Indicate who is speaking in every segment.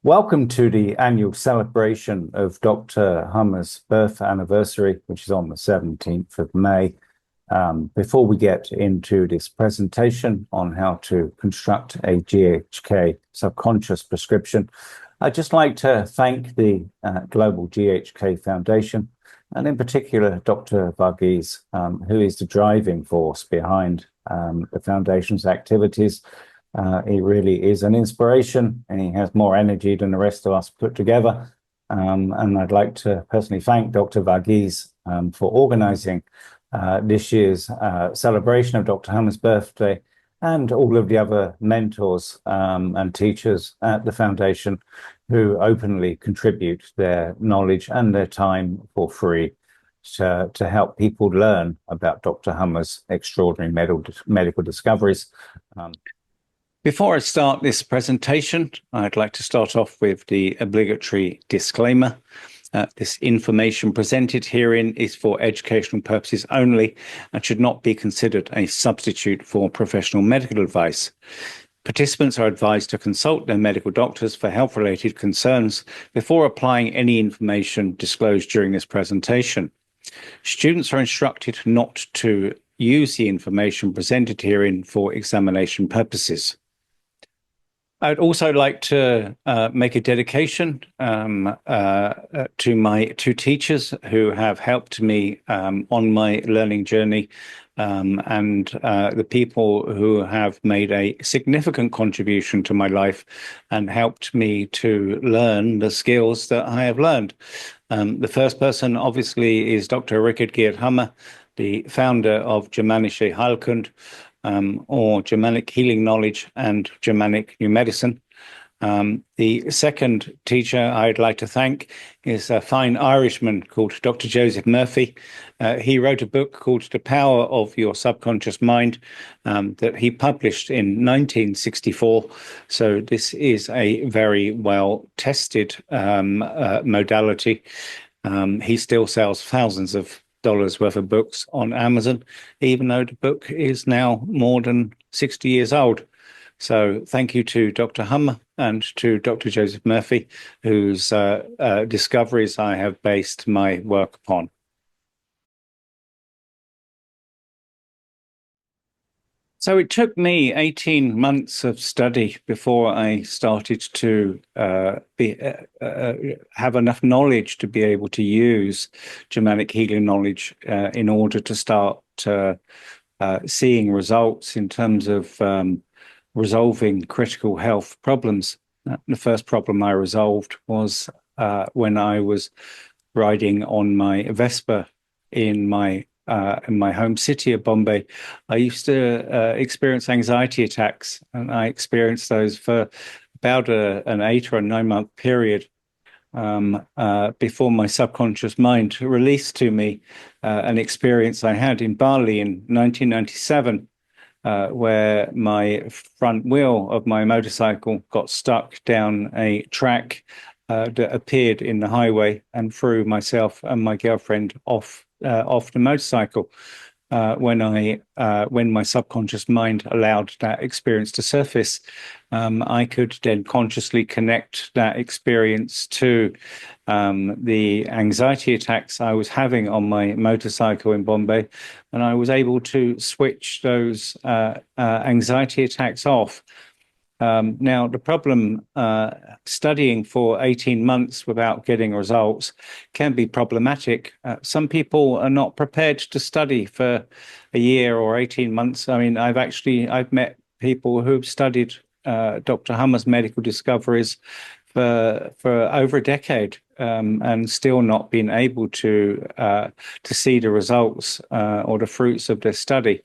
Speaker 1: Welcome to the annual celebration of Dr. Hamer's birth anniversary, which is on the 17th of May. Before we get into this presentation on how to construct a GHK subconscious prescription, I'd just like to thank the Global GHK Foundation, and in particular, Dr. Varghese, who is the driving force behind the foundation's activities. He really is an inspiration, and he has more energy than the rest of us put together. And I'd like to personally thank Dr. Varghese for organizing this year's celebration of Dr. Hamer's birthday, and all of the other mentors and teachers at the foundation who openly contribute their knowledge and their time for free to help people learn about Dr. Hamer's extraordinary medical discoveries. Before I start this presentation, I'd like to start off with the obligatory disclaimer. This information presented herein is for educational purposes only and should not be considered a substitute for professional medical advice. Participants are advised to consult their medical doctors for health-related concerns before applying any information disclosed during this presentation. Students are instructed not to use the information presented herein for examination purposes. I'd also like to make a dedication to my two teachers who have helped me on my learning journey, and the people who have made a significant contribution to my life and helped me to learn the skills that I have learned. The first person, obviously, is Dr. Ryke Geerd Hamer, the founder of Germanische Heilkunde, or Germanic healing knowledge and Germanic new medicine. The second teacher I'd like to thank is a fine Irishman called Dr. Joseph Murphy. He wrote a book called The Power of Your Subconscious Mind that he published in 1964. So this is a very well tested modality. He still sells thousands of dollars worth of books on Amazon, even though the book is now more than 60 years old. So thank you to Dr. Hamer and to Dr. Joseph Murphy, whose discoveries I have based my work upon. So it took me 18 months of study before I started to have enough knowledge to be able to use Germanic healing knowledge in order to start seeing results in terms of resolving critical health problems. The first problem I resolved was when I was riding on my Vespa in my home city of Bombay. I used to experience anxiety attacks, and I experienced those for about an 8 or 9 month period before my subconscious mind released to me an experience I had in Bali in 1997, where my front wheel of my motorcycle got stuck down a track that appeared in the highway and threw myself and my girlfriend off the motorcycle. When my subconscious mind allowed that experience to surface, I could then consciously connect that experience to the anxiety attacks I was having on my motorcycle in Bombay, and I was able to switch those anxiety attacks off. Now, the problem studying for 18 months without getting results can be problematic. Some people are not prepared to study for a year or 18 months. I mean, I've met people who've studied Dr. Hamer's medical discoveries for over a decade and still not been able to see the results or the fruits of their study.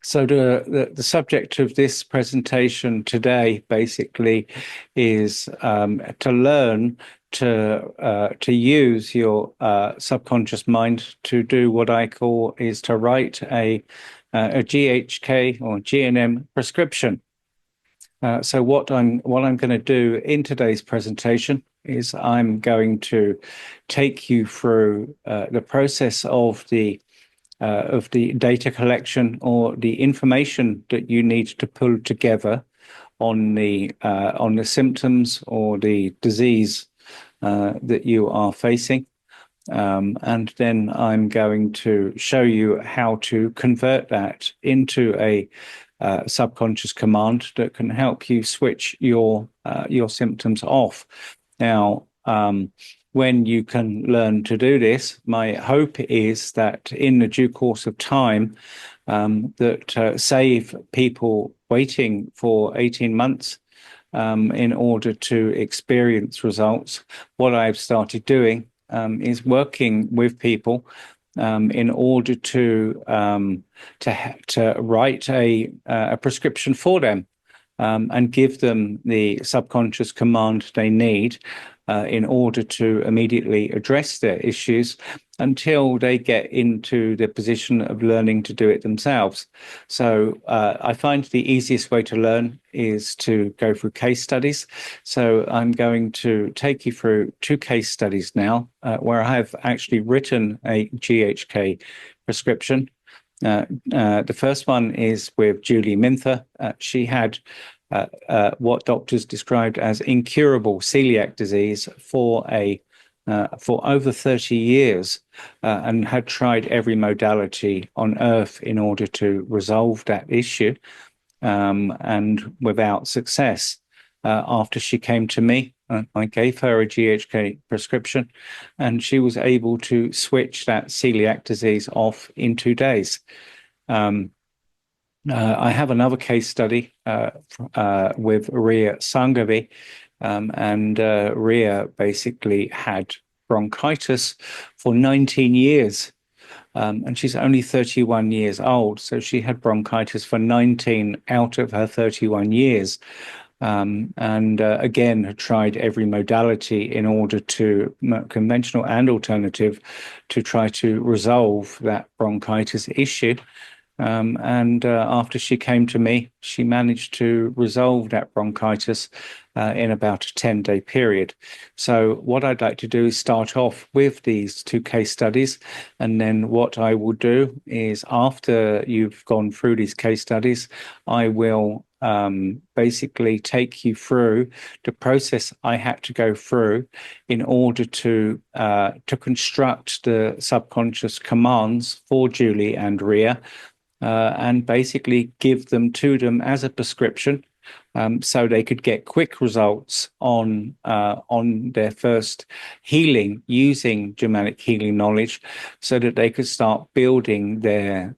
Speaker 1: So the subject of this presentation today basically is to learn to use your subconscious mind to do what I call is to write a GHK or GNM prescription. So what I'm going to do in today's presentation is I'm going to take you through the process of the data collection or the information that you need to pull together on the symptoms or the disease that you are facing. And then I'm going to show you how to convert that into a subconscious command that can help you switch your symptoms off. Now, when you can learn to do this, my hope is that in the due course of time, that save people waiting for 18 months in order to experience results. What I've started doing is working with people in order to write a prescription for them and give them the subconscious command they need in order to immediately address their issues until they get into the position of learning to do it themselves. So I find the easiest way to learn is to go through case studies. So I'm going to take you through 2 case studies now where I have actually written a GHK prescription. The first one is with Julie Minther. She had what doctors described as incurable celiac disease for over 30 years and had tried every modality on earth in order to resolve that issue and without success. After she came to me, I gave her a GHK prescription and she was able to switch that celiac disease off in 2 days. I have another case study with Ria Sangavi, and Ria basically had bronchitis for 19 years. And she's only 31 years old, so she had bronchitis for 19 out of her 31 years. And again, had tried every modality in order to, conventional and alternative, to try to resolve that bronchitis issue. And after she came to me, she managed to resolve that bronchitis in about a 10-day period. So what I'd like to do is start off with these 2 case studies. And then what I will do is, after you've gone through these case studies, I will basically take you through the process I had to go through in order to construct the subconscious commands for Julie and Ria, and basically give them to them as a prescription, so they could get quick results on their first healing using Germanic healing knowledge, so that they could start building their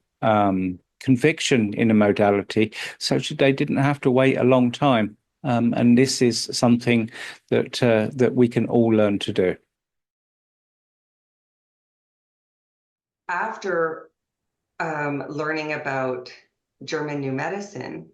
Speaker 1: conviction in a modality, such that they didn't have to wait a long time. And this is something that we can all learn to do.
Speaker 2: After learning about German new medicine,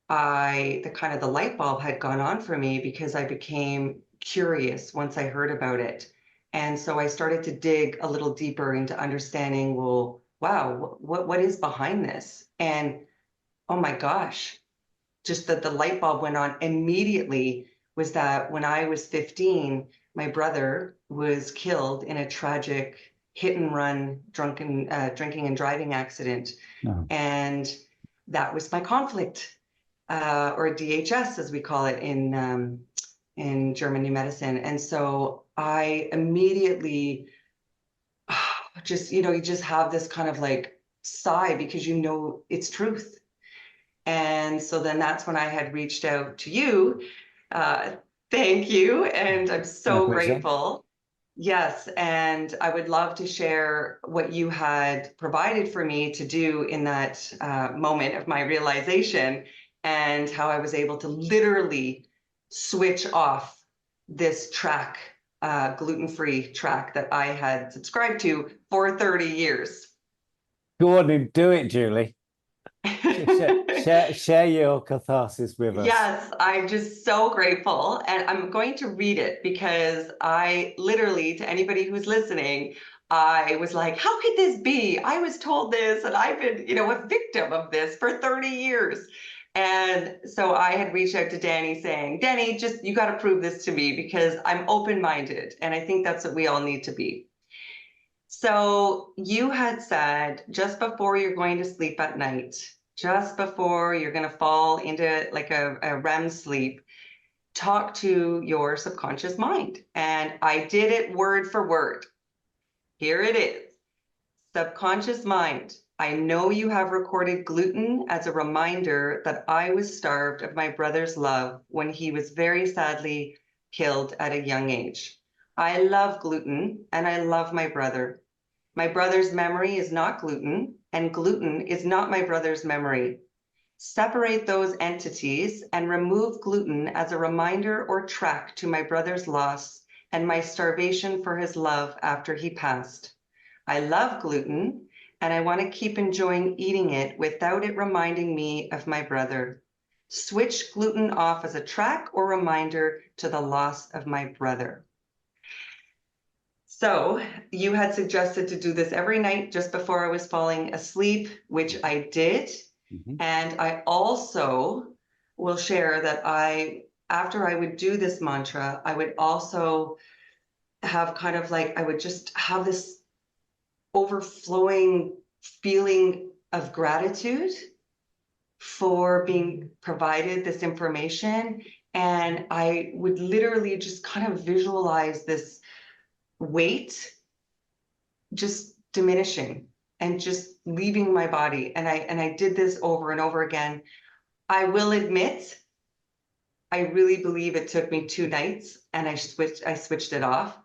Speaker 2: the light bulb had gone on for me, because I became curious once I heard about it. And so I started to dig a little deeper into understanding, well, wow, what is behind this? And oh my gosh, just that the light bulb went on immediately was that when I was 15, my brother was killed in a tragic hit and run drinking and driving accident.
Speaker 1: Oh.
Speaker 2: And that was my conflict, or DHS, as we call it in German new medicine. And so I immediately just, you just have this kind of like sigh, because it's truth. And so then that's when I had reached out to you. Thank you. And I'm so grateful. Yes. And I would love to share what you had provided for me to do in that moment of my realization, and how I was able to literally switch off this track, gluten-free track that I had subscribed to for 30 years.
Speaker 1: Go on and do it, Julie. Share your catharsis with us.
Speaker 2: Yes, I'm just so grateful. And I'm going to read it, because I literally, to anybody who's listening, I was like, how could this be? I was told this, and I've been, a victim of this for 30 years. And so I had reached out to Danny saying, Danny, you got to prove this to me, because I'm open-minded. And I think that's what we all need to be. So you had said, just before you're going to sleep at night, just before you're going to fall into like a REM sleep, talk to your subconscious mind. And I did it word for word. Here it is. Subconscious mind. I know you have recorded gluten as a reminder that I was starved of my brother's love when he was very sadly killed at a young age. I love gluten and I love my brother. My brother's memory is not gluten, and gluten is not my brother's memory. Separate those entities and remove gluten as a reminder or track to my brother's loss and my starvation for his love after he passed. I love gluten, and I want to keep enjoying eating it without it reminding me of my brother. Switch gluten off as a track or reminder to the loss of my brother. So you had suggested to do this every night just before I was falling asleep, which I did. And I also will share that after I would do this mantra, I would also have kind of like, I would just have this overflowing feeling of gratitude for being provided this information. And I would literally just kind of visualize this weight just diminishing and just leaving my body. And I did this over and over again. I will admit, I really believe it took me 2 nights and I switched it off.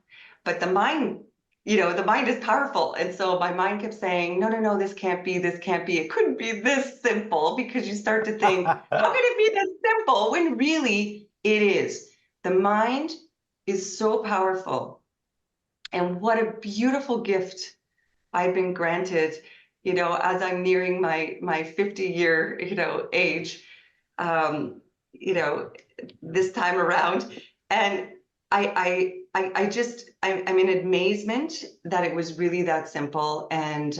Speaker 2: But the mind, the mind is powerful. And so my mind kept saying, no, no, no, this can't be, this can't be. It couldn't be this simple, because you start to think, how could it be this simple when really it is? The mind is so powerful. And what a beautiful gift I've been granted, as I'm nearing my 50-year, age, this time around. And I'm in amazement that it was really that simple. And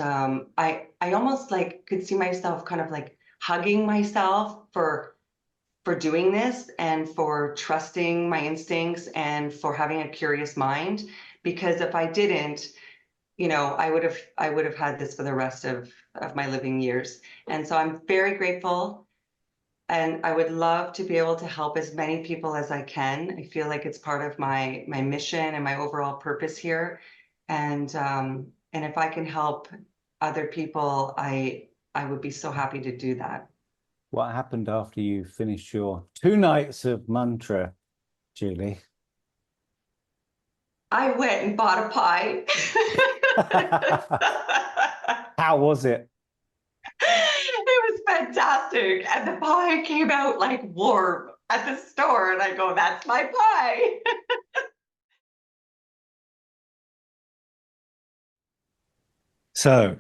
Speaker 2: I almost like could see myself kind of like hugging myself for doing this and for trusting my instincts and for having a curious mind. Because if I didn't, I would have had this for the rest of my living years. And so I'm very grateful, and I would love to be able to help as many people as I can. I feel like it's part of my mission and my overall purpose here. And if I can help other people, I would be so happy to do that.
Speaker 1: What happened after you finished your 2 nights of mantra, Julie?
Speaker 2: I went and bought a pie.
Speaker 1: How was it?
Speaker 2: It was fantastic. And the pie came out like warm at the store. And I go, that's my pie.
Speaker 1: So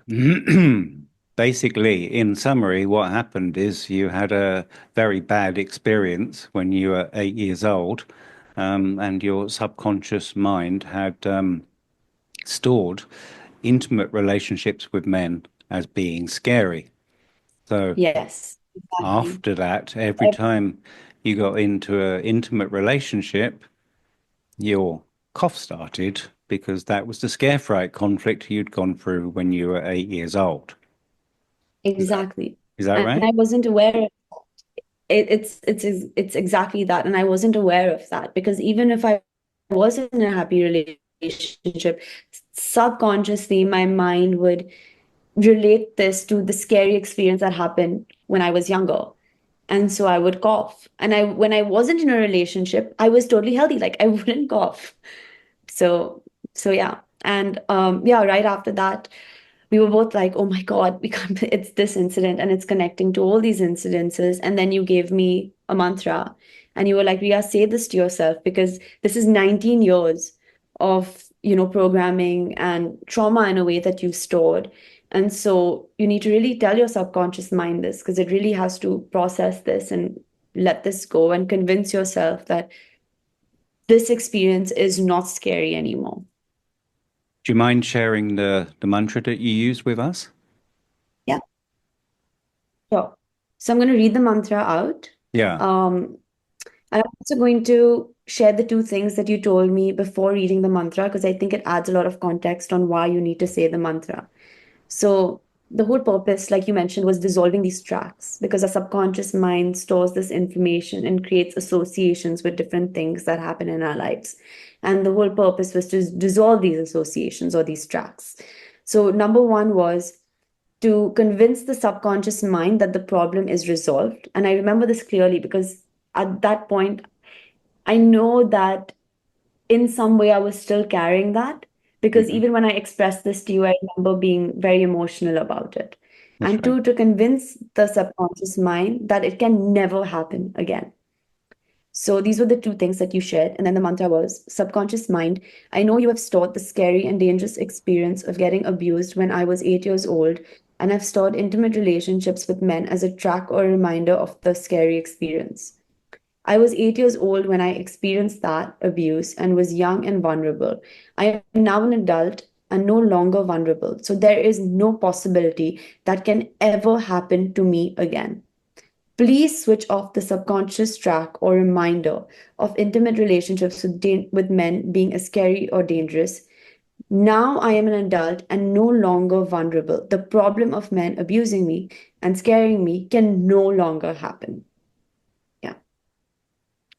Speaker 1: basically, in summary, what happened is you had a very bad experience when you were 8 years old, and your subconscious mind had stored intimate relationships with men as being scary. So
Speaker 3: Yes, exactly.
Speaker 1: after that, every time you got into an intimate relationship, your cough started because that was the scare fright conflict you'd gone through when you were 8 years old.
Speaker 3: Exactly.
Speaker 1: Is that
Speaker 3: And
Speaker 1: right?
Speaker 3: I wasn't aware of it. It's exactly that. And I wasn't aware of that, because even if I was in a happy relationship, subconsciously my mind would relate this to the scary experience that happened when I was younger. And so I would cough. And when I wasn't in a relationship, I was totally healthy. Like I wouldn't cough. So yeah. And yeah, right after that, we were both like, oh my God, we can't, it's this incident and it's connecting to all these incidences. And then you gave me a mantra and you were like, Ria, say this to yourself, because this is 19 years of, programming and trauma in a way that you've stored. And so you need to really tell your subconscious mind this, because it really has to process this and let this go and convince yourself that this experience is not scary anymore.
Speaker 1: Do you mind sharing the mantra that you use with us?
Speaker 3: Yeah, sure. So I'm going to read the mantra out.
Speaker 1: Yeah.
Speaker 3: And I'm also going to share the 2 things that you told me before reading the mantra, because I think it adds a lot of context on why you need to say the mantra. So the whole purpose, like you mentioned, was dissolving these tracks because our subconscious mind stores this information and creates associations with different things that happen in our lives. And the whole purpose was to dissolve these associations or these tracks. So, number one was to convince the subconscious mind that the problem is resolved. And I remember this clearly because at that point, I know that in some way I was still carrying that because
Speaker 1: Mhm.
Speaker 3: even when I expressed this to you, I remember being very emotional about it.
Speaker 1: That's
Speaker 3: And
Speaker 1: right.
Speaker 3: two, to convince the subconscious mind that it can never happen again. So these were the two things that you shared. And then the mantra was subconscious mind. I know you have stored the scary and dangerous experience of getting abused when I was 8 years old, and I've stored intimate relationships with men as a track or reminder of the scary experience. I was 8 years old when I experienced that abuse and was young and vulnerable. I am now an adult and no longer vulnerable. So there is no possibility that can ever happen to me again. Please switch off the subconscious track or reminder of intimate relationships with men being as scary or dangerous. Now I am an adult and no longer vulnerable. The problem of men abusing me and scaring me can no longer happen. Yeah.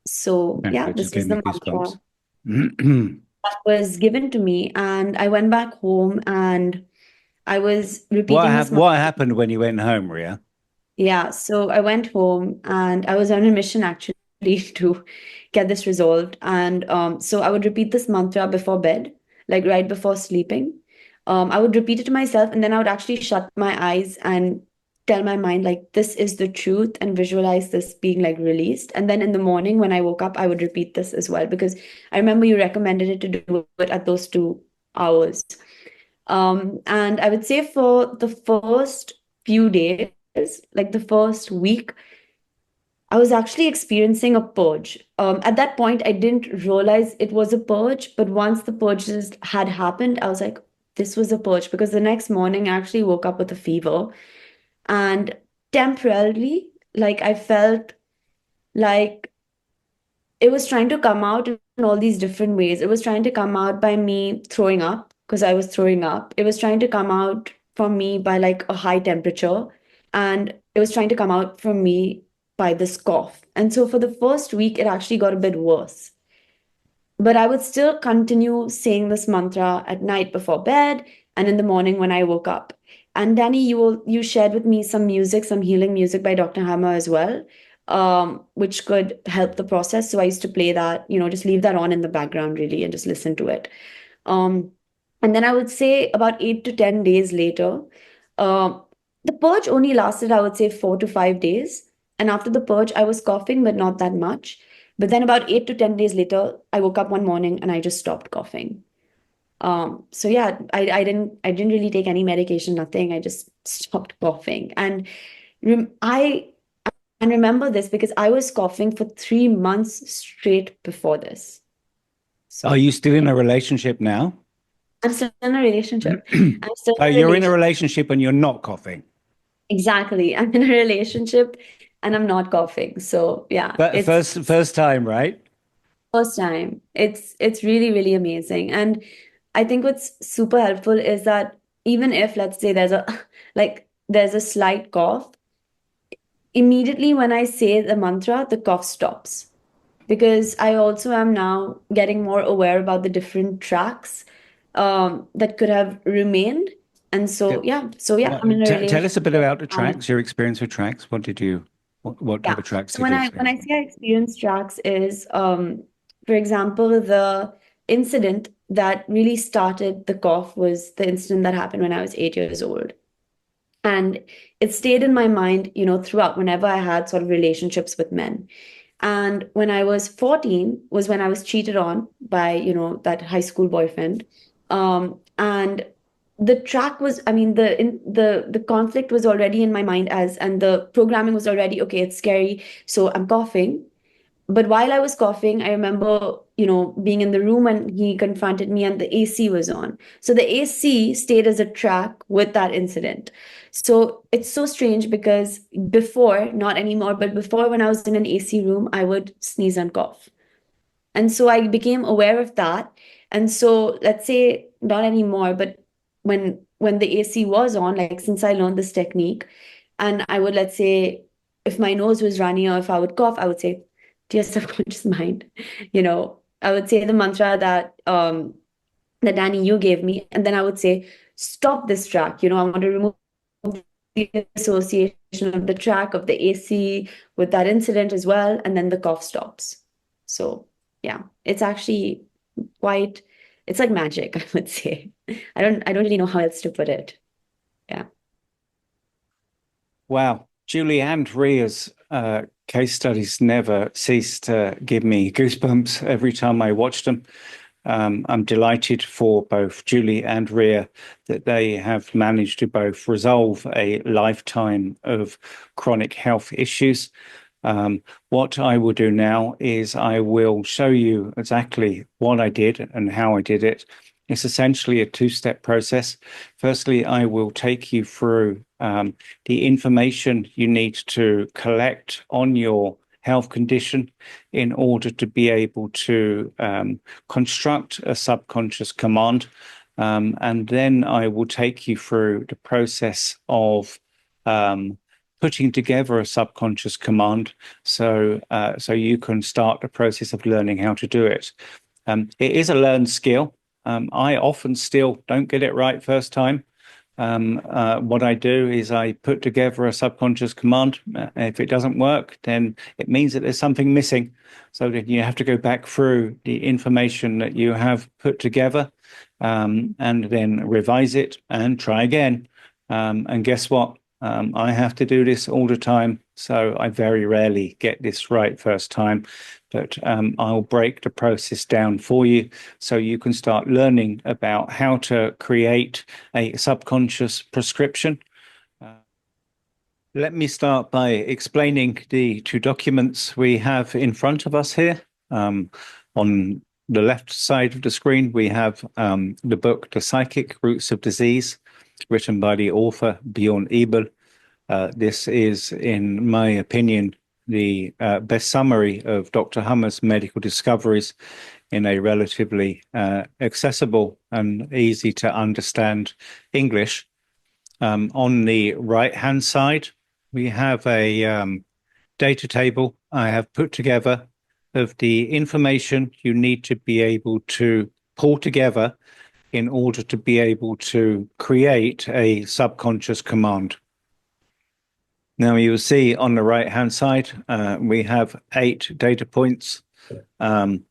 Speaker 3: So,
Speaker 1: Yeah,
Speaker 3: yeah,
Speaker 1: it just
Speaker 3: this
Speaker 1: gave
Speaker 3: is
Speaker 1: me
Speaker 3: the mantra
Speaker 1: goosebumps.
Speaker 3: that was given to me. And I went back home and I was repeating this mantra.
Speaker 1: What happened when you went home, Ria?
Speaker 3: Yeah, so I went home and I was on a mission actually to get this resolved. And so I would repeat this mantra before bed, like right before sleeping. I would repeat it to myself and then I would actually shut my eyes and tell my mind, like, this is the truth and visualize this being like released. And then in the morning when I woke up, I would repeat this as well because I remember you recommended it to do it at those 2 hours. And I would say for the first few days, like the first week, I was actually experiencing a purge. At that point, I didn't realize it was a purge, but once the purges had happened, I was like, this was a purge because the next morning I actually woke up with a fever and temporarily, like I felt like it was trying to come out in all these different ways. It was trying to come out by me throwing up because I was throwing up. It was trying to come out from me by like a high temperature. And it was trying to come out from me by this cough. And so for the first week, it actually got a bit worse. But I would still continue saying this mantra at night before bed and in the morning when I woke up. And Danny, you shared with me some music, some healing music by Dr. Hammer as well, which could help the process. So I used to play that, just leave that on in the background really and just listen to it. Um, and then I would say about 8 to 10 days later, uh, the purge only lasted, I would say, 4 to 5 days. And after the purge, I was coughing, but not that much. But then about 8 to 10 days later, I woke up one morning and I just stopped coughing. So yeah, I didn't really take any medication, nothing. I just stopped coughing. And rem I and remember this because I was coughing for 3 months straight before this.
Speaker 1: Are
Speaker 3: So
Speaker 1: you still in
Speaker 3: yeah,
Speaker 1: a relationship now?
Speaker 3: I'm still in a relationship. I'm still
Speaker 1: Oh,
Speaker 3: in a
Speaker 1: you're in a
Speaker 3: relationship.
Speaker 1: relationship and you're not coughing.
Speaker 3: Exactly. I'm in a relationship and I'm not coughing. So yeah,
Speaker 1: But
Speaker 3: it's
Speaker 1: first time, right?
Speaker 3: first time. It's really, really amazing. And I think what's super helpful is that even if let's say there's a there's a slight cough, immediately when I say the mantra, the cough stops. Because I also am now getting more aware about the different tracks that could have remained. And so
Speaker 1: Yep.
Speaker 3: yeah, I'm in a
Speaker 1: Tell us a bit
Speaker 3: relationship
Speaker 1: about the
Speaker 3: and
Speaker 1: tracks, your experience with tracks. What type
Speaker 3: yeah.
Speaker 1: of tracks
Speaker 3: So
Speaker 1: did you
Speaker 3: when I
Speaker 1: experience?
Speaker 3: say I experience tracks is for example, the incident that really started the cough was the incident that happened when I was 8 years old. And it stayed in my mind, throughout whenever I had sort of relationships with men. And when I was 14 was when I was cheated on by, that high school boyfriend. And the track was, I mean, the conflict was already in my mind and the programming was already, okay, it's scary. So I'm coughing. But while I was coughing, I remember, being in the room when he confronted me and the AC was on. So the AC stayed as a track with that incident. So it's so strange because before, not anymore, but before when I was in an AC room, I would sneeze and cough. And so I became aware of that. And so let's say not anymore, but when when the AC was on, like since I learned this technique, and I would, let's say, if my nose was runny or if I would cough, I would say, dear subconscious mind, I would say the mantra that Danny, you gave me, and then I would say, stop this track. I want to remove the association of the track of the AC with that incident as well, and then the cough stops. So yeah, it's actually quite, it's like magic, I would say. I don't really know how else to put it. Yeah.
Speaker 1: Wow. Julie and Ria's case studies never cease to give me goosebumps every time I watch them. I'm delighted for both Julie and Ria that they have managed to both resolve a lifetime of chronic health issues. What I will do now is I will show you exactly what I did and how I did it. It's essentially a two-step process. Firstly, I will take you through the information you need to collect on your health condition in order to be able to construct a subconscious command. And then I will take you through the process of putting together a subconscious command so you can start the process of learning how to do it. It is a learned skill. I often still don't get it right first time. What I do is I put together a subconscious command. If it doesn't work, then it means that there's something missing. So that you have to go back through the information that you have put together, and then revise it and try again. And guess what? I have to do this all the time, so I very rarely get this right first time. But I'll break the process down for you so you can start learning about how to create a subconscious prescription. Let me start by explaining the two documents we have in front of us here. On the left side of the screen, we have the book, The Psychic Roots of Disease, written by the author Bjorn Ebel. This is, in my opinion, the best summary of Dr. Hamer's medical discoveries in a relatively accessible and easy to understand English. On the right-hand side, we have a data table I have put together of the information you need to be able to pull together in order to be able to create a subconscious command. Now you'll see on the right-hand side, we have 8 data points. We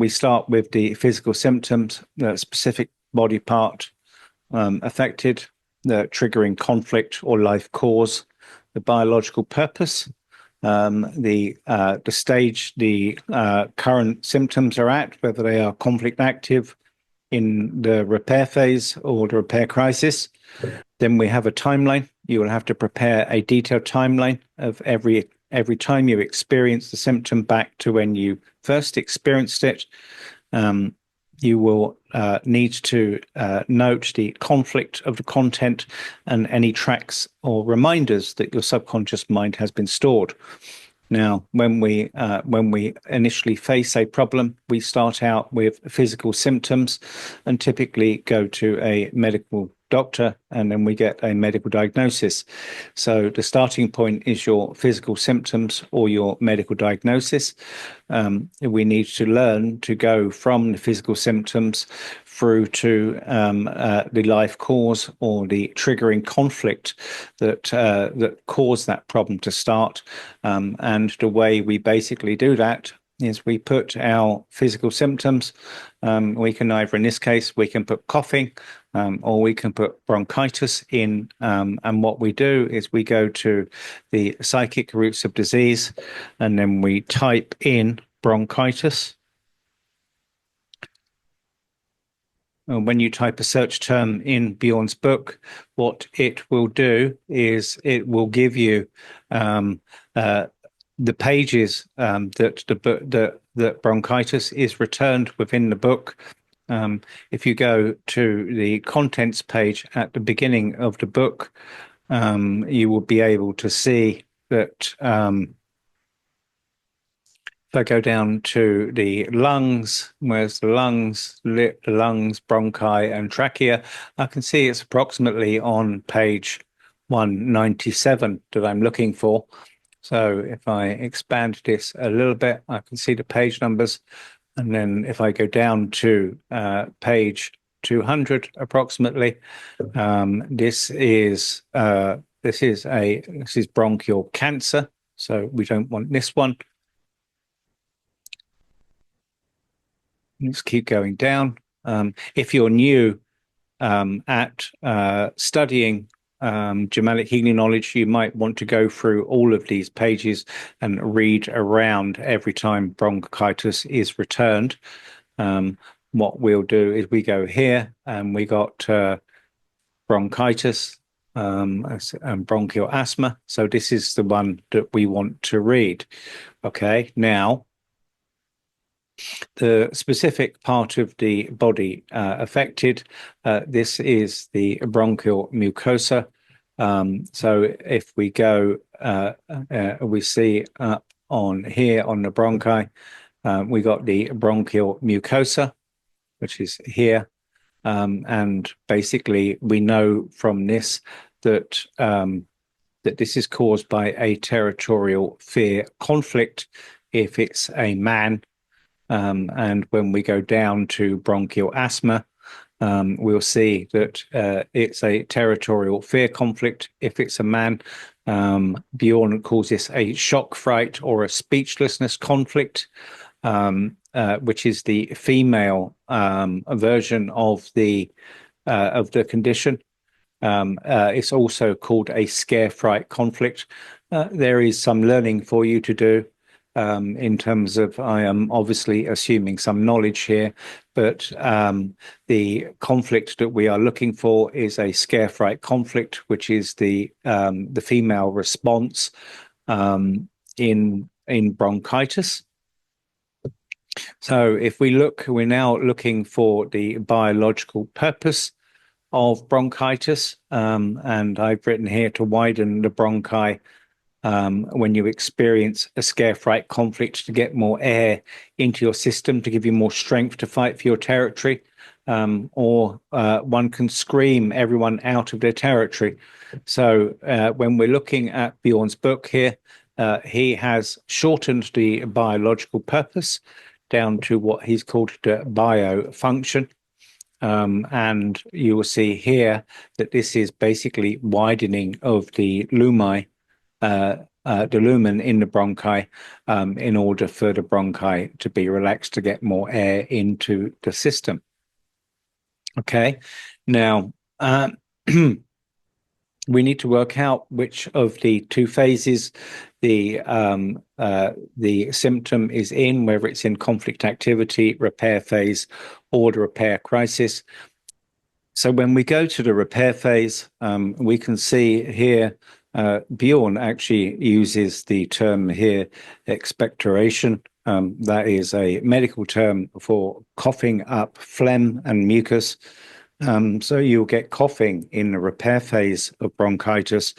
Speaker 1: start with the physical symptoms, the specific body part affected, the triggering conflict or life cause, the biological purpose, the stage the current symptoms are at, whether they are conflict active, in the repair phase or the repair crisis. Then we have a timeline. You will have to prepare a detailed timeline of every time you experience the symptom back to when you first experienced it. You will need to note the conflict of the content and any tracks or reminders that your subconscious mind has been stored. Now, when we initially face a problem, we start out with physical symptoms and typically go to a medical doctor, and then we get a medical diagnosis. So the starting point is your physical symptoms or your medical diagnosis. We need to learn to go from the physical symptoms through to the life cause or the triggering conflict that caused that problem to start. And the way we basically do that is we put our physical symptoms. We can either, in this case, we can put coughing, or we can put bronchitis in. And what we do is we go to the psychic roots of disease, and then we type in bronchitis. When you type a search term in Bjorn's book, what it will do is it will give you the pages that bronchitis is returned within the book. If you go to the contents page at the beginning of the book, you will be able to see that If I go down to the lungs, where's the lungs, lip, lungs, bronchi, and trachea, I can see it's approximately on page 197 that I'm looking for. So if I expand this a little bit, I can see the page numbers. And then if I go down to page 200 approximately, this is bronchial cancer. So we don't want this one. Let's keep going down. If you're new at studying Germanic healing knowledge, you might want to go through all of these pages and read around every time bronchitis is returned. What we'll do is we go here and we got bronchitis and bronchial asthma. So this is the one that we want to read. Okay, now the specific part of the body affected, this is the bronchial mucosa. So if we go, we see up on here on the bronchi, we got the bronchial mucosa, which is here. And basically we know from this that that this is caused by a territorial fear conflict if it's a man. And when we go down to bronchial asthma, we'll see that it's a territorial fear conflict if it's a man. Bjorn calls this a shock fright or a speechlessness conflict, which is the female version of the condition. It's also called a scare fright conflict. There is some learning for you to do. In terms of, I am obviously assuming some knowledge here, but the conflict that we are looking for is a scare fright conflict, which is the female response in bronchitis. So if we look, we're now looking for the biological purpose of bronchitis, and I've written here to widen the bronchi. When you experience a scare fright conflict, to get more air into your system, to give you more strength to fight for your territory, or one can scream everyone out of their territory. So when we're looking at Bjorn's book here, he has shortened the biological purpose down to what he's called the biofunction. And you will see here that this is basically widening of the lumi, the lumen in the bronchi, in order for the bronchi to be relaxed, to get more air into the system. Okay, now we need to work out which of the two phases the symptom is in, whether it's in conflict activity, repair phase, or the repair crisis. So when we go to the repair phase, we can see here Bjorn actually uses the term here, expectoration. That is a medical term for coughing up phlegm and mucus. So you'll get coughing in the repair phase of bronchitis,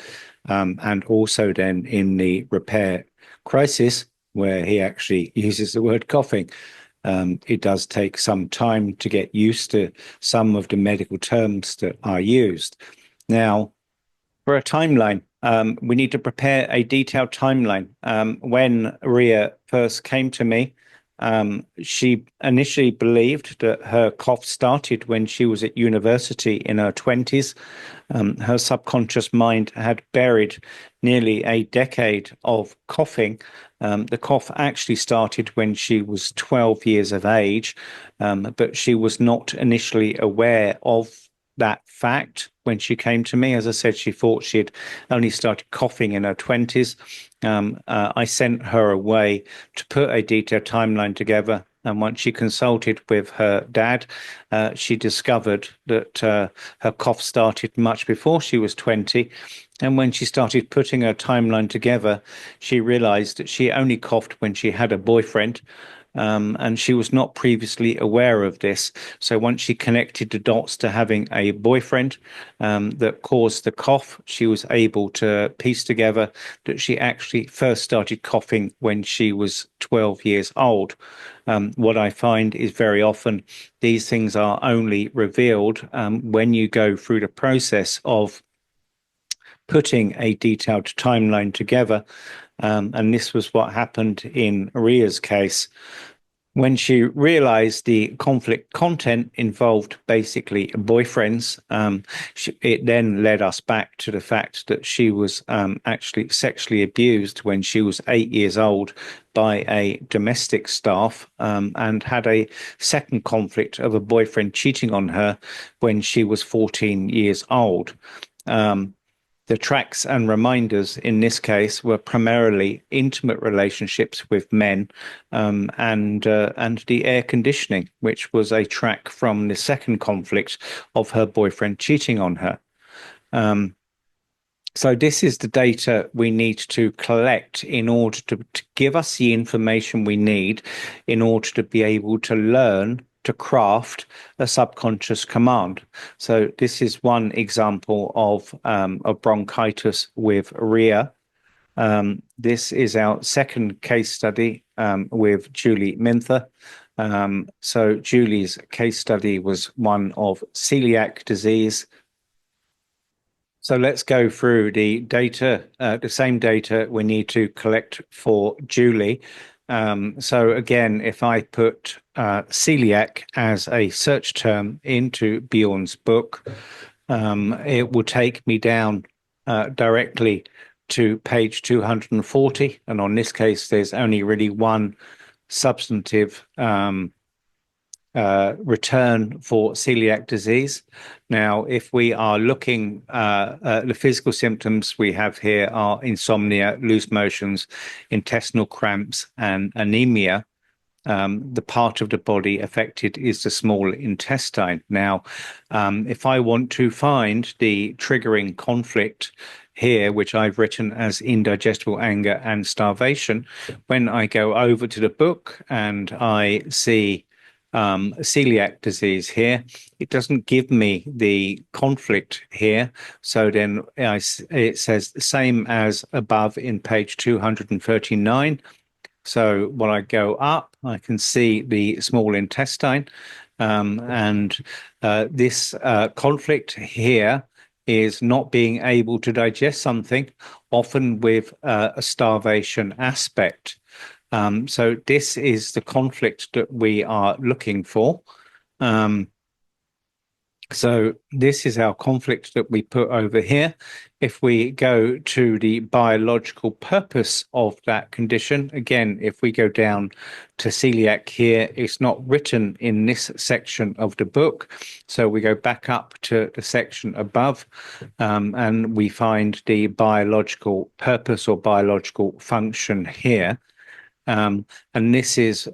Speaker 1: and also then in the repair crisis, where he actually uses the word coughing. It does take some time to get used to some of the medical terms that are used. Now, for a timeline, we need to prepare a detailed timeline. When Ria first came to me, she initially believed that her cough started when she was at university in her 20s. Her subconscious mind had buried nearly a decade of coughing. The cough actually started when she was 12 years of age, but she was not initially aware of that fact when she came to me. As I said, she thought she'd only started coughing in her 20s. I sent her away to put a detailed timeline together. And once she consulted with her dad, she discovered that her cough started much before she was 20. And when she started putting her timeline together, she realized that she only coughed when she had a boyfriend. and she was not previously aware of this. So once she connected the dots to having a boyfriend that caused the cough, she was able to piece together that she actually first started coughing when she was 12 years old. What I find is very often these things are only revealed when you go through the process of putting a detailed timeline together. And this was what happened in Ria's case. When she realized the conflict content involved basically boyfriends, it then led us back to the fact that she was actually sexually abused when she was 8 years old by a domestic staff, and had a second conflict of a boyfriend cheating on her when she was 14 years old. The tracks and reminders in this case were primarily intimate relationships with men, and the air conditioning, which was a track from the second conflict of her boyfriend cheating on her. So this is the data we need to collect in order to give us the information we need in order to be able to learn to craft a subconscious command. So this is one example of bronchitis with Ria. This is our second case study with Julie Minther. So Julie's case study was one of celiac disease. So let's go through the data, the same data we need to collect for Julie. So again, if I put celiac as a search term into Bjorn's book, it will take me down directly to page 240. And on this case, there's only really one substantive return for celiac disease. Now, if we are looking at the physical symptoms we have here are insomnia, loose motions, intestinal cramps, and anemia. The part of the body affected is the small intestine. Now, if I want to find the triggering conflict here, which I've written as indigestible anger and starvation, when I go over to the book and I see celiac disease here, it doesn't give me the conflict here. So then it says the same as above in page 239. So when I go up, I can see the small intestine, and this conflict here is not being able to digest something, often with a starvation aspect. So this is the conflict that we are looking for. So this is our conflict that we put over here. If we go to the biological purpose of that condition, again, if we go down to celiac here, it's not written in this section of the book. So we go back up to the section above, and we find the biological purpose or biological function here. And this is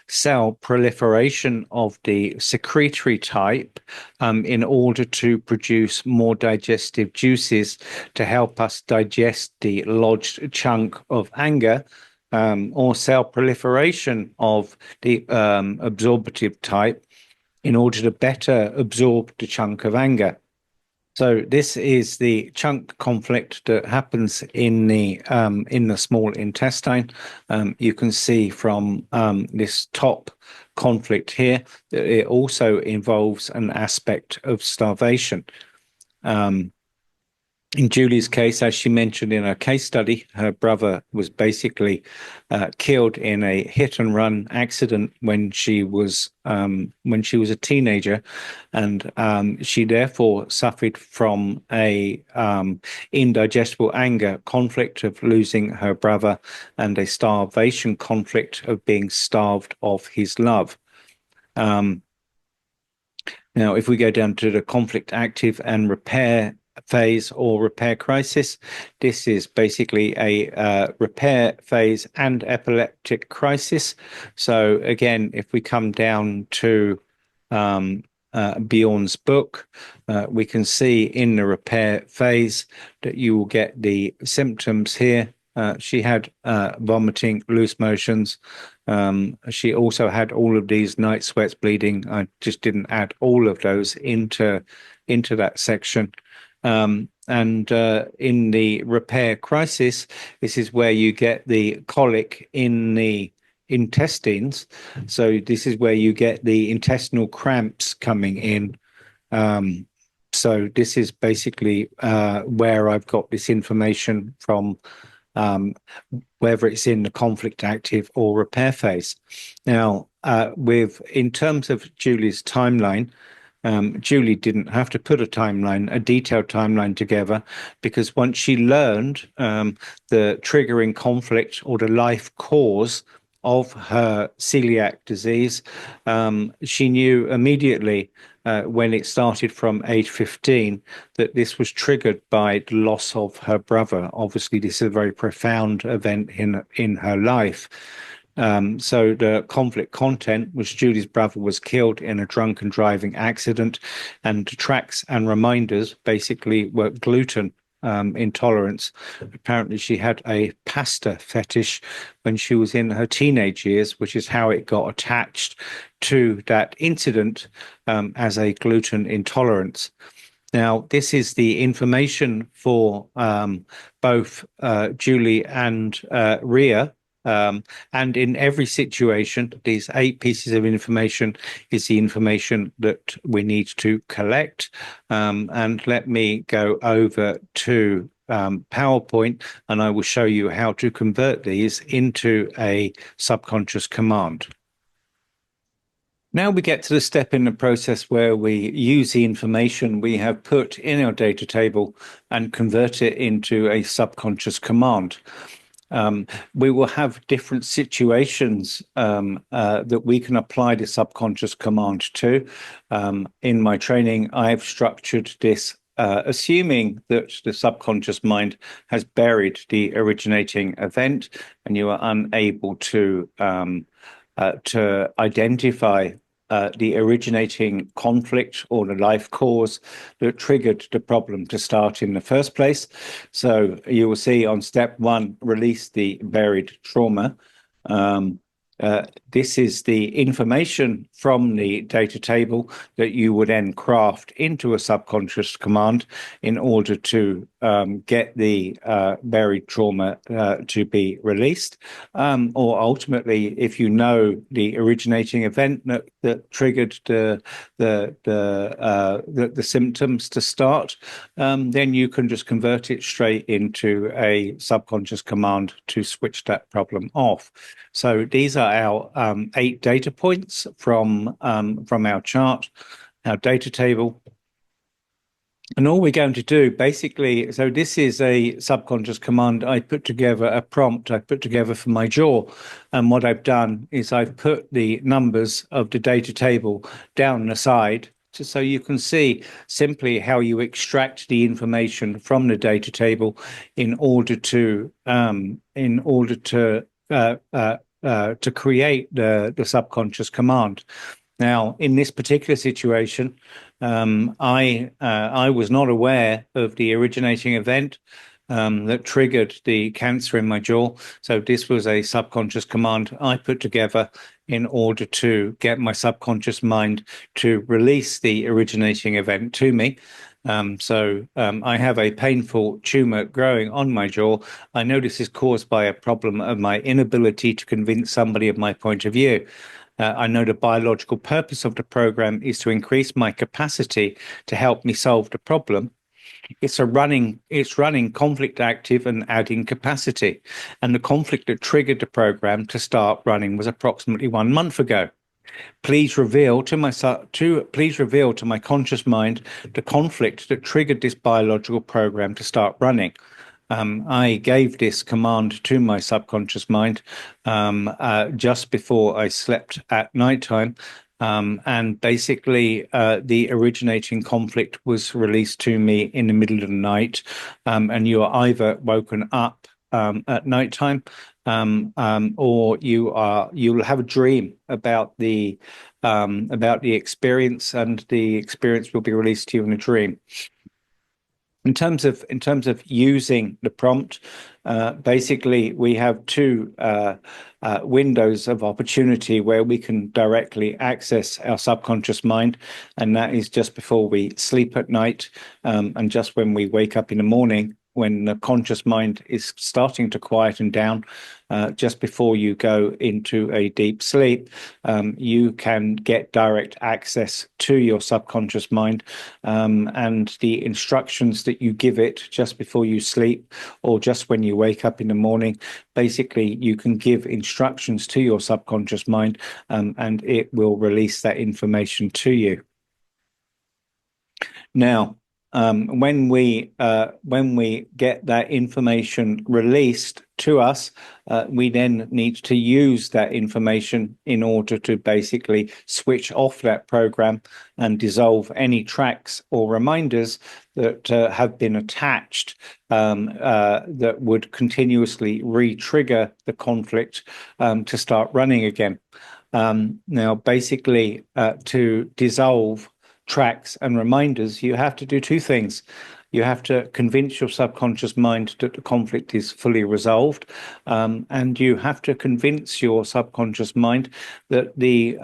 Speaker 1: cell proliferation of the secretory type in order to produce more digestive juices to help us digest the lodged chunk of anger, or cell proliferation of the absorptive type in order to better absorb the chunk of anger. So this is the chunk conflict that happens in the small intestine. You can see from this top conflict here that it also involves an aspect of starvation. In Julie's case, as she mentioned in her case study, her brother was basically killed in a hit and run accident when she was a teenager, and she therefore suffered from a indigestible anger conflict of losing her brother and a starvation conflict of being starved of his love. Now, if we go down to the conflict active and repair phase or repair crisis, this is basically a repair phase and epileptic crisis. So again, if we come down to Bjorn's book, we can see in the repair phase that you will get the symptoms here. She had vomiting, loose motions, She also had all of these night sweats, bleeding. I just didn't add all of those into that section. And in the repair crisis, this is where you get the colic in the intestines. So this is where you get the intestinal cramps coming in. So this is basically where I've got this information from, whether it's in the conflict active or repair phase. Now, in terms of Julie's timeline, Julie didn't have to put a detailed timeline together, because once she learned the triggering conflict or the life cause of her celiac disease, she knew immediately when it started from age 15 that this was triggered by the loss of her brother. Obviously, this is a very profound event in her life. So the conflict content was Julie's brother was killed in a drunken driving accident, and the tracks and reminders basically were gluten intolerance. Apparently, she had a pasta fetish when she was in her teenage years, which is how it got attached to that incident as a gluten intolerance. Now, this is the information for both Julie and Ria. And in every situation, these 8 pieces of information is the information that we need to collect. And let me go over to PowerPoint, and I will show you how to convert these into a subconscious command. Now we get to the step in the process where we use the information we have put in our data table and convert it into a subconscious command. We will have different situations that we can apply the subconscious command to. In my training, I've structured this assuming that the subconscious mind has buried the originating event, and you are unable to identify the originating conflict or the life cause that triggered the problem to start in the first place. So you will see on step 1, release the buried trauma. This is the information from the data table that you would then craft into a subconscious command in order to get the buried trauma to be released. Or ultimately, if you know the originating event that triggered the symptoms to start, then you can just convert it straight into a subconscious command to switch that problem off. So these are our 8 data points from our chart, our data table. And all we're going to do basically, so this is a subconscious command. I put together a prompt I put together for my jaw. And what I've done is I've put the numbers of the data table down the side, so you can see simply how you extract the information from the data table in order to create the subconscious command. Now, in this particular situation, I was not aware of the originating event that triggered the cancer in my jaw. So this was a subconscious command I put together in order to get my subconscious mind to release the originating event to me. I have a painful tumor growing on my jaw. I know this is caused by a problem of my inability to convince somebody of my point of view. I know the biological purpose of the program is to increase my capacity to help me solve the problem. It's running conflict active and adding capacity. And the conflict that triggered the program to start running was approximately 1 month ago. Please reveal to my conscious mind the conflict that triggered this biological program to start running. I gave this command to my subconscious mind just before I slept at nighttime. And basically, the originating conflict was released to me in the middle of the night. And you are either woken up at nighttime, or you'll have a dream about the experience, and the experience will be released to you in a dream. In terms of using the prompt, basically we have two windows of opportunity where we can directly access our subconscious mind, and that is just before we sleep at night, and just when we wake up in the morning, when the conscious mind is starting to quieten down, just before you go into a deep sleep, you can get direct access to your subconscious mind, and the instructions that you give it just before you sleep or just when you wake up in the morning, basically you can give instructions to your subconscious mind, and it will release that information to you. Now, when we get that information released to us, we then need to use that information in order to basically switch off that program and dissolve any tracks or reminders that have been attached, that would continuously re-trigger the conflict to start running again. Now, basically, to dissolve tracks and reminders, you have to do two things. You have to convince your subconscious mind that the conflict is fully resolved, and you have to convince your subconscious mind that the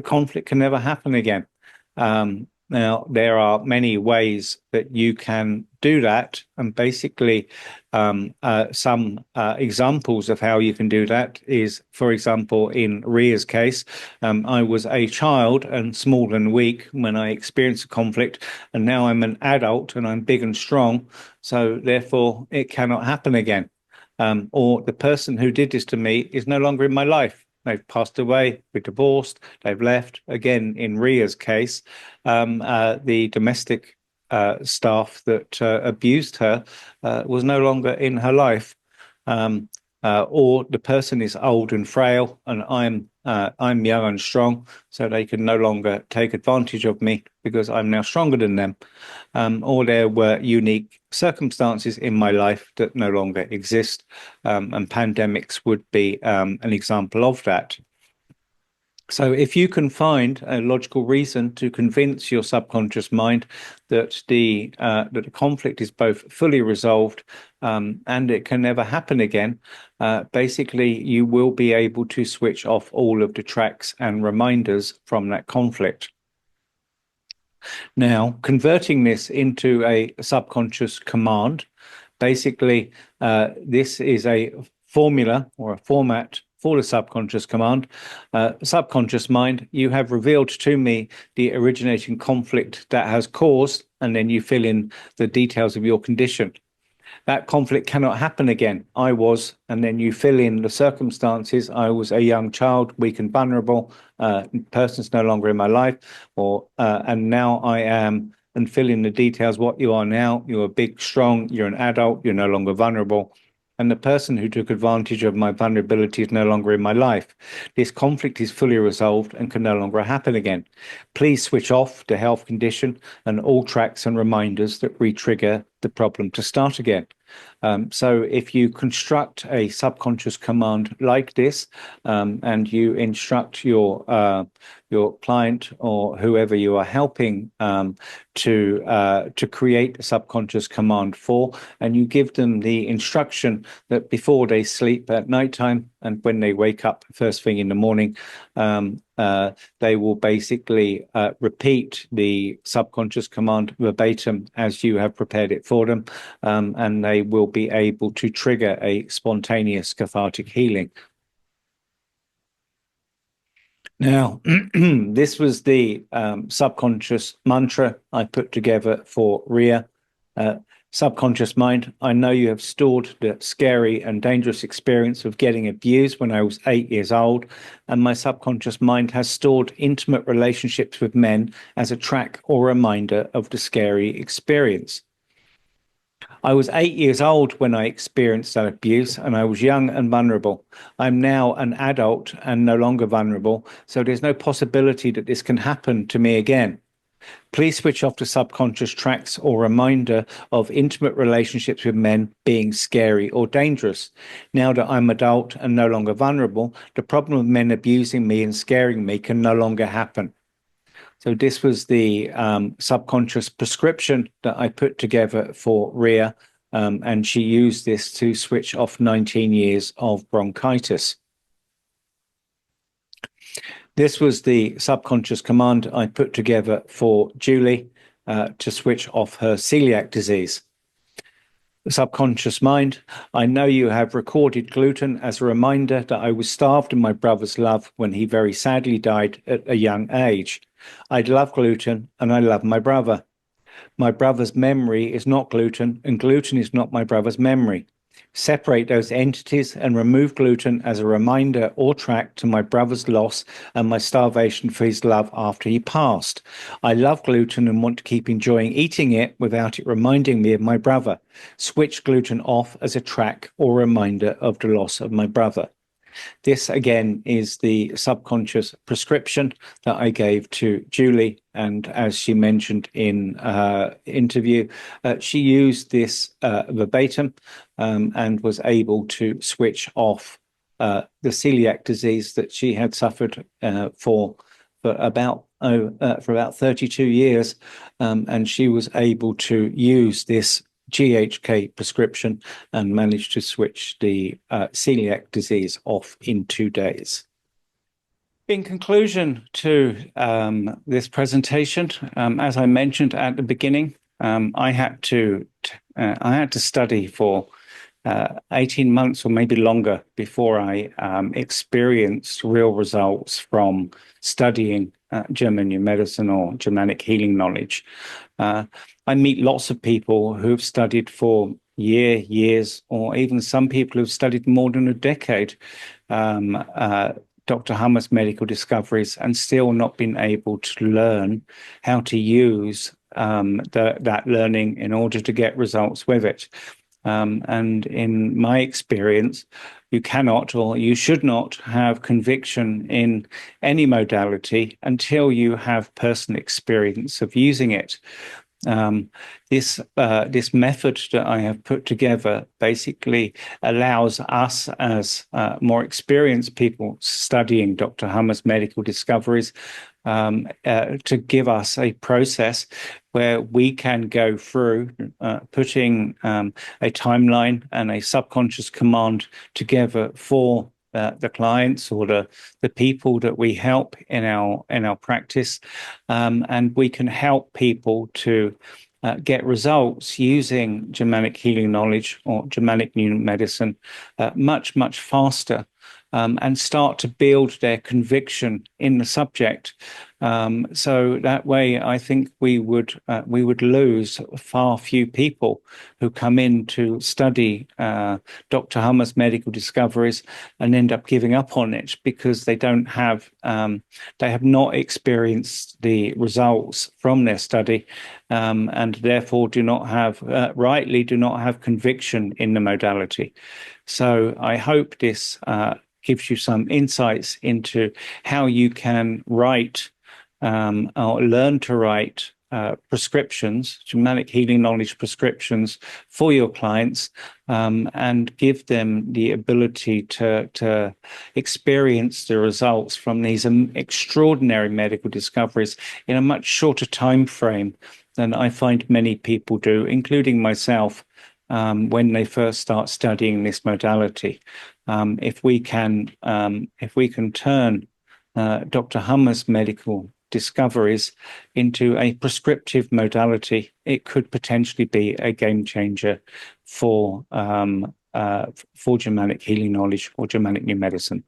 Speaker 1: conflict can never happen again. Now, there are many ways that you can do that, and basically some examples of how you can do that is, for example, in Ria's case, I was a child and small and weak when I experienced a conflict, and now I'm an adult and I'm big and strong, so therefore it cannot happen again. Or the person who did this to me is no longer in my life. They've passed away, we're divorced, they've left. Again, in Ria's case, the domestic staff that abused her was no longer in her life. Or the person is old and frail, and I'm young and strong, so they can no longer take advantage of me because I'm now stronger than them. Or there were unique circumstances in my life that no longer exist, and pandemics would be an example of that. So if you can find a logical reason to convince your subconscious mind that the conflict is both fully resolved, and it can never happen again, basically you will be able to switch off all of the tracks and reminders from that conflict. Now, converting this into a subconscious command, basically this is a formula or a format for the subconscious command. Subconscious mind, you have revealed to me the originating conflict that has caused, and then you fill in the details of your condition. That conflict cannot happen again. I was, and then you fill in the circumstances. I was a young child, weak and vulnerable. Person's no longer in my life, or and now I am, and fill in the details what you are now. You're big, strong, you're an adult, you're no longer vulnerable. And the person who took advantage of my vulnerability is no longer in my life. This conflict is fully resolved and can no longer happen again. Please switch off the health condition and all tracks and reminders that re-trigger the problem to start again. So if you construct a subconscious command like this, and you instruct your client or whoever you are helping to create a subconscious command for, and you give them the instruction that before they sleep at nighttime and when they wake up first thing in the morning, they will basically repeat the subconscious command verbatim as you have prepared it for them, and they will be able to trigger a spontaneous cathartic healing. Now, this was the subconscious mantra I put together for Ria. Subconscious mind, I know you have stored the scary and dangerous experience of getting abused when I was 8 years old, and my subconscious mind has stored intimate relationships with men as a track or reminder of the scary experience. I was 8 years old when I experienced that abuse, and I was young and vulnerable. I'm now an adult and no longer vulnerable, so there's no possibility that this can happen to me again. Please switch off the subconscious tracks or reminder of intimate relationships with men being scary or dangerous. Now that I'm adult and no longer vulnerable, the problem of men abusing me and scaring me can no longer happen. So this was the subconscious prescription that I put together for Ria. and she used this to switch off 19 years of bronchitis. This was the subconscious command I put together for Julie to switch off her celiac disease. Subconscious mind, I know you have recorded gluten as a reminder that I was starved in my brother's love when he very sadly died at a young age. I love gluten and I love my brother. My brother's memory is not gluten and gluten is not my brother's memory. Separate those entities and remove gluten as a reminder or track to my brother's loss and my starvation for his love after he passed. I love gluten and want to keep enjoying eating it without it reminding me of my brother. Switch gluten off as a track or reminder of the loss of my brother. This, again, is the subconscious prescription that I gave to Julie. And as she mentioned in her interview, she used this verbatim and was able to switch off the celiac disease that she had suffered for about 32 years. And she was able to use this GHK prescription and managed to switch the celiac disease off in 2 days. In conclusion to this presentation, as I mentioned at the beginning, I had to study for 18 months or maybe longer before I experienced real results from studying German new medicine or Germanic healing knowledge. I meet lots of people who've studied for years, or even some people who've studied more than a decade, Dr. Hamer's medical discoveries, and still not been able to learn how to use that learning in order to get results with it. And in my experience, you cannot or you should not have conviction in any modality until you have personal experience of using it. This method that I have put together basically allows us as more experienced people studying Dr. Hamer's medical discoveries to give us a process where we can go through putting a timeline and a subconscious command together for the clients or the people that we help in our practice, and we can help people to get results using Germanic healing knowledge or Germanic new medicine much faster, and start to build their conviction in the subject. So that way, I think we would lose far few people who come in to study Dr. Hamer's medical discoveries and end up giving up on it because they have not experienced the results from their study, and therefore do not have conviction in the modality. So I hope this gives you some insights into how you can write or learn to write prescriptions, Germanic healing knowledge prescriptions for your clients, and give them the ability to experience the results from these extraordinary medical discoveries in a much shorter time frame than I find many people do, including myself, when they first start studying this modality. If we can turn Dr. Hamer's medical discoveries into a prescriptive modality, it could potentially be a game changer for Germanic healing knowledge or Germanic new medicine.